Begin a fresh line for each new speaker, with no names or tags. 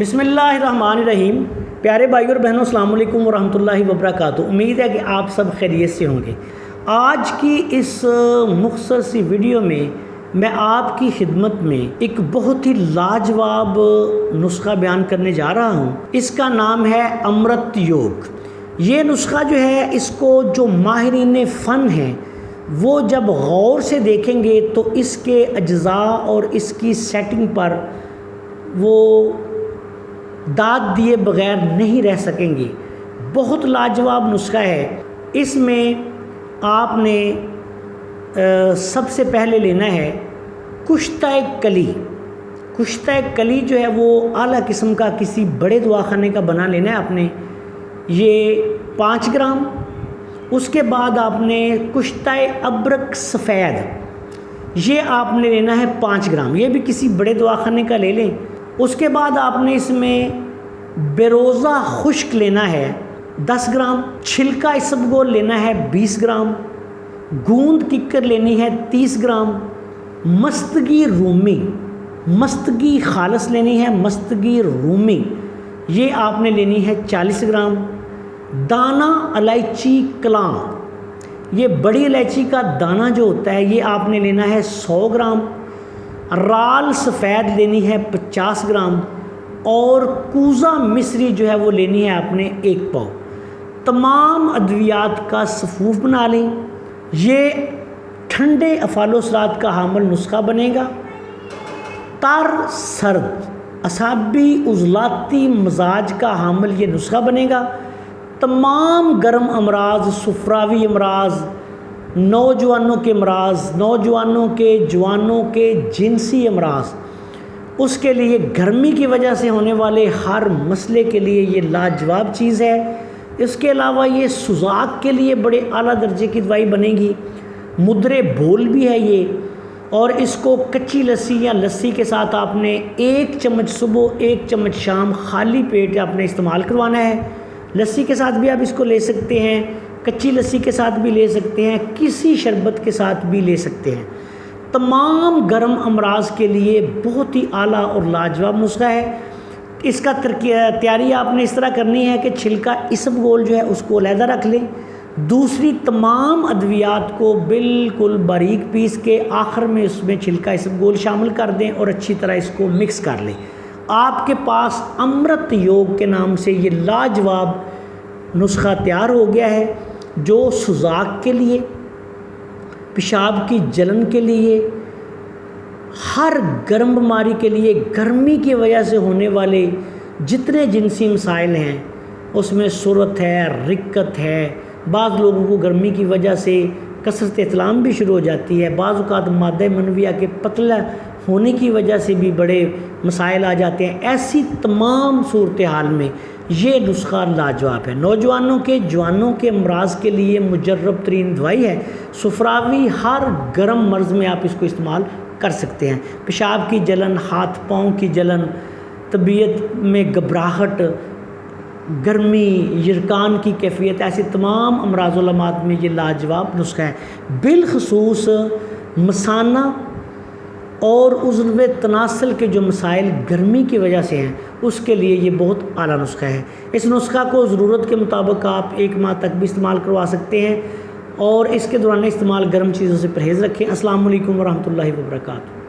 बिस्मिल्लाहिर्रहमानिर्रहीम। प्यारे भाई और बहनों, अस्सलाम वालेकुम वरहमतुल्लाहि वबरकातुहू। उम्मीद है कि आप सब खैरियत से होंगे। आज की इस मुख्तसर सी वीडियो में मैं आपकी खिदमत में एक बहुत ही लाजवाब नुस्खा बयान करने जा रहा हूँ। इसका नाम है अमृत योग। ये नुस्खा जो है, इसको जो माहिरीन फ़न हैं वो जब गौर से देखेंगे तो इसके अज्जा और इसकी सेटिंग पर वो दाद दिए बग़ैर नहीं रह सकेंगे। बहुत लाजवाब नुस्खा है। इसमें आपने सबसे पहले लेना है कुश्ता कली। कुश्ता कली जो है वो आला किस्म का किसी बड़े दवाखाने का बना लेना है आपने, ये 5 ग्राम। उसके बाद आपने कुश्ता अबरक सफ़ेद, ये आपने लेना है 5 ग्राम, ये भी किसी बड़े दवाखाने का ले लें। उसके बाद आपने इसमें बेरोज़ा खुश्क लेना है 10 ग्राम, छिलका इसबगोल लेना है 20 ग्राम, गूंद किक्कर लेनी है 30 ग्राम, मस्तगी रूमी, मस्तगी खालस लेनी है, मस्तगी रूमी ये आपने लेनी है 40 ग्राम, दाना इलायची कलां, ये बड़ी इलायची का दाना जो होता है ये आपने लेना है 100 ग्राम, राल सफ़ेद लेनी है 50 ग्राम और कूज़ा मिस्री जो है वो लेनी है आपने 1 पाव। तमाम अद्वियात का सफ़ूफ बना लें। ये ठंडे अफ़ालोसरात का हामिल नुस्खा बनेगा। तर सर्द असाबी उज़लाती मजाज का हामिल ये नुस्खा बनेगा। तमाम गर्म अमराज, सुफरावी अमराज, नौजवानों के अमराज, नौजवानों के जवानों के जिनसी अमराज, उसके लिए गर्मी की वजह से होने वाले हर मसले के लिए ये लाजवाब चीज़ है। इसके अलावा ये सुजाक के लिए बड़े आला दर्जे की दवाई बनेगी। मुद्रे बोल भी है ये, और इसको कच्ची लस्सी या लस्सी के साथ आपने 1 चम्मच सुबह 1 चम्मच शाम खाली पेट आपने इस्तेमाल करवाना है। लस्सी के साथ भी आप इसको ले सकते हैं, कच्ची लस्सी के साथ भी ले सकते हैं, किसी शरबत के साथ भी ले सकते हैं। तमाम गर्म अमराज के लिए बहुत ही आला और लाजवाब नुस्खा है। इसका तैयारी आपने इस तरह करनी है कि छिलका इसबगोल जो है उसको अलहदा रख लें। दूसरी तमाम अद्वियात को बिल्कुल बारीक पीस के आखिर में उसमें छिलका इसबगोल शामिल कर दें और अच्छी तरह इसको मिक्स कर लें। आपके पास अमृत योग के नाम से ये लाजवाब नुस्खा तैयार हो गया है, जो सुजाक के लिए, पेशाब की जलन के लिए, हर गर्म बीमारी के लिए, गर्मी की वजह से होने वाले जितने जिनसी मसाइल हैं उसमें सुरत है, रिक्कत है, बाज़ लोगों को गर्मी की वजह से कसरत इतलाम भी शुरू हो जाती है, बाज़ औक़ात मादा मनविया के पतला होने की वजह से भी बड़े मसाइल आ जाते हैं। ऐसी तमाम सूरत हाल में ये नुस्खा लाजवाब है। नौजवानों के, जवानों के अमराज के लिए मुजर्रब तरीन दवाई है। सुफरावी हर गर्म मर्ज़ में आप इसको इस्तेमाल कर सकते हैं। पेशाब की जलन, हाथ पाँव की जलन, तबीयत में घबराहट, गर्मी, यरकान की कैफियत, ऐसे तमाम अमराज़-उल-अमात में ये लाजवाब नुस्खा है। बिलखसूस मसाना और उज़्व तनासल के जो मसाइल गर्मी की वजह से हैं उसके लिए ये बहुत आला नुस्खा है। इस नुस्खा को ज़रूरत के मुताबिक आप 1 माह तक भी इस्तेमाल करवा सकते हैं और इसके दौरान इस्तेमाल गर्म चीज़ों से परहेज़ रखें। अस्सलाम वालेकुम वरहमतुल्लाहि वबरकातुहू।